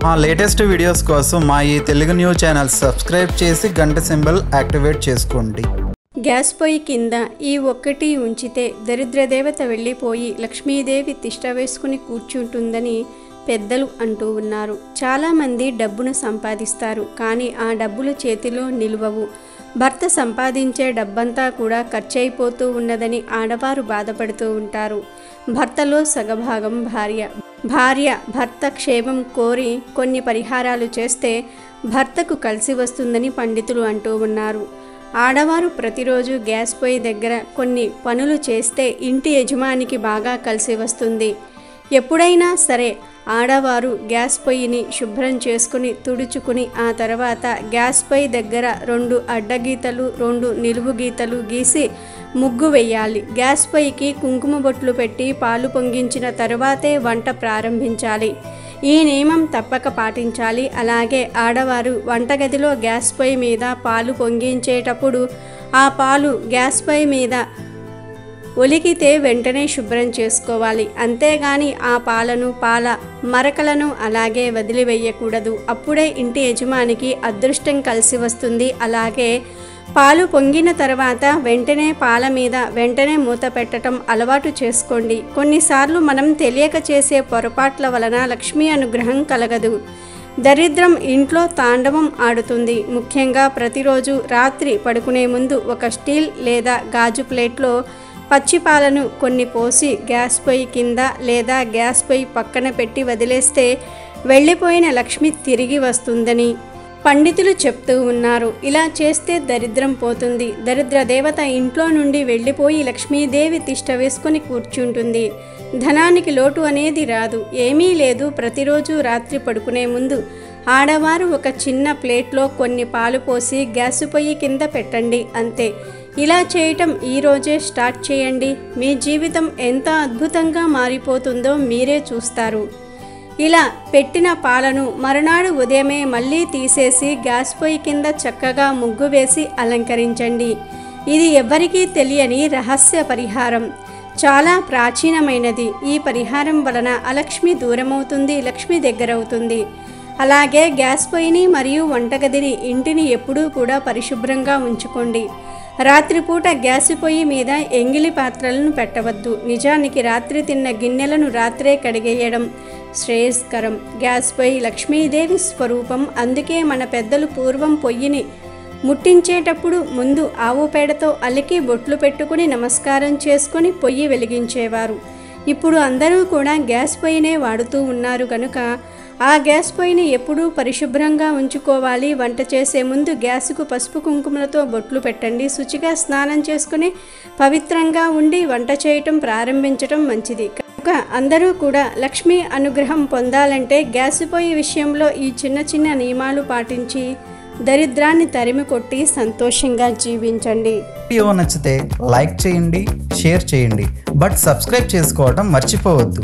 మా latest videos కోసం మా ఈ తెలుగు న్యూస్ ఛానల్ సబ్స్క్రైబ్ చేసి గంట సింబల్ యాక్టివేట్ చేసుకోండి. గ్యాస్ పొయ్యి కింద ఈ ఒక్కటి ఉంచితే దరిద్ర దేవత వెళ్ళిపోయి లక్ష్మీదేవి తిష్ట వేసుకుని కూర్చుంటుందని పెద్దలు అంటూ ఉన్నారు. చాలామంది డబ్బును సంపాదిస్తారు, కానీ ఆ డబ్బులు చేతిలో నిలువవు. భర్త సంపాదించే డబ్బంతా కూడా ఖర్చయిపోతూ ఉన్నదని ఆడవారు బాధపడుతూ ఉంటారు. భర్తలో సగభాగం భార్య భర్త క్షేమం కోరి కొన్ని పరిహారాలు చేస్తే భర్తకు కలిసి వస్తుందని పండితులు అంటూ ఉన్నారు. ఆడవారు ప్రతిరోజు గ్యాస్ పొయ్యి దగ్గర కొన్ని పనులు చేస్తే ఇంటి యజమానికి బాగా కలిసి వస్తుంది. ఎప్పుడైనా సరే ఆడవారు గ్యాస్ పొయ్యిని శుభ్రం చేసుకుని తుడుచుకుని ఆ తర్వాత గ్యాస్ పొయ్యి దగ్గర 2 అడ్డగీతలు 2 నిలువు గీతలు గీసి ముగ్గు వేయాలి. గ్యాస్ పొయ్యికి కుంకుమ బొట్లు పెట్టి పాలు పొంగించిన తరువాతే వంట ప్రారంభించాలి. ఈ నియమం తప్పక పాటించాలి. అలాగే ఆడవారు వంటగదిలో గ్యాస్ పొయ్యి మీద పాలు పొంగించేటప్పుడు ఆ పాలు గ్యాస్ పొయ్యి మీద ఒలికితే వెంటనే శుభ్రం చేసుకోవాలి. అంతేగాని ఆ పాల మరకలను అలాగే వదిలివేయకూడదు. అప్పుడే ఇంటి యజమానికి అదృష్టం కలిసి వస్తుంది. అలాగే పాలు పొంగిన తర్వాత వెంటనే పాల మీద వెంటనే మూత పెట్టడం అలవాటు చేసుకోండి. కొన్నిసార్లు మనం తెలియక చేసే పొరపాట్ల వలన లక్ష్మీ అనుగ్రహం కలగదు. దరిద్రం ఇంట్లో తాండవం ఆడుతుంది. ముఖ్యంగా ప్రతిరోజు రాత్రి పడుకునే ముందు ఒక స్టీల్ లేదా గాజు ప్లేట్లో పచ్చిపాలను కొన్ని పోసి గ్యాస్ పొయ్యి కింద లేదా గ్యాస్ పొయ్యి పక్కన పెట్టి వదిలేస్తే వెళ్ళిపోయిన లక్ష్మి తిరిగి వస్తుందని పండితులు చెప్తూ ఉన్నారు. ఇలా చేస్తే దరిద్రం పోతుంది. దరిద్ర దేవత ఇంట్లో నుండి వెళ్ళిపోయి లక్ష్మీదేవి తిష్ట వేసుకొని కూర్చుంటుంది. ధనానికి లోటు అనేది రాదు. ఏమీ లేదు. ప్రతిరోజు రాత్రి పడుకునే ముందు ఆడవారు ఒక చిన్న ప్లేట్లో కొన్ని పాలు పోసి గ్యాస్ పొయ్యి కింద పెట్టండి. అంతే. ఇలా చేయటం ఈరోజే స్టార్ట్ చేయండి. మీ జీవితం ఎంత అద్భుతంగా మారిపోతుందో మీరే చూస్తారు. ఇలా పెట్టిన పాలను మరునాడు ఉదయమే మళ్ళీ తీసేసి గ్యాస్ పొయ్యి కింద చక్కగా ముగ్గు వేసి అలంకరించండి. ఇది ఎవ్వరికీ తెలియని రహస్య పరిహారం. చాలా ప్రాచీనమైనది. ఈ పరిహారం వలన అలక్ష్మి దూరమవుతుంది, లక్ష్మి దగ్గరవుతుంది. అలాగే గ్యాస్ పొయ్యిని మరియు వంటగదిని ఇంటిని ఎప్పుడూ కూడా పరిశుభ్రంగా ఉంచుకోండి. రాత్రిపూట గ్యాస్ పొయ్యి మీద ఎంగిలి పాత్రలను పెట్టవద్దు. నిజానికి రాత్రి తిన్న గిన్నెలను రాత్రే కడిగేయడం శ్రేయస్కరం. గ్యాస్ పొయ్యి లక్ష్మీదేవి స్వరూపం. అందుకే మన పెద్దలు పూర్వం పొయ్యిని ముట్టించేటప్పుడు ముందు ఆవు పేడతో అలికి బొట్లు పెట్టుకుని నమస్కారం చేసుకుని పొయ్యి వెలిగించేవారు. ఇప్పుడు అందరూ కూడా గ్యాస్ పొయ్యినే వాడుతూ ఉన్నారు కనుక ఆ గ్యాస్ పొయ్యిని ఎప్పుడూ పరిశుభ్రంగా ఉంచుకోవాలి. వంట చేసే ముందు గ్యాసుకు పసుపు కుంకుమలతో బొట్లు పెట్టండి. శుచిగా స్నానం చేసుకుని పవిత్రంగా ఉండి వంట చేయటం ప్రారంభించటం మంచిది. కనుక అందరూ కూడా లక్ష్మీ అనుగ్రహం పొందాలంటే గ్యాస్ పొయ్యి విషయంలో ఈ చిన్న చిన్న నియమాలు పాటించి దరిద్రాన్ని తరిమి కొట్టి సంతోషంగా జీవించండి. వీడియో నచ్చితే లైక్ చేయండి, షేర్ చేయండి, బట్ సబ్స్క్రైబ్ చేసుకోవడం మర్చిపోవద్దు.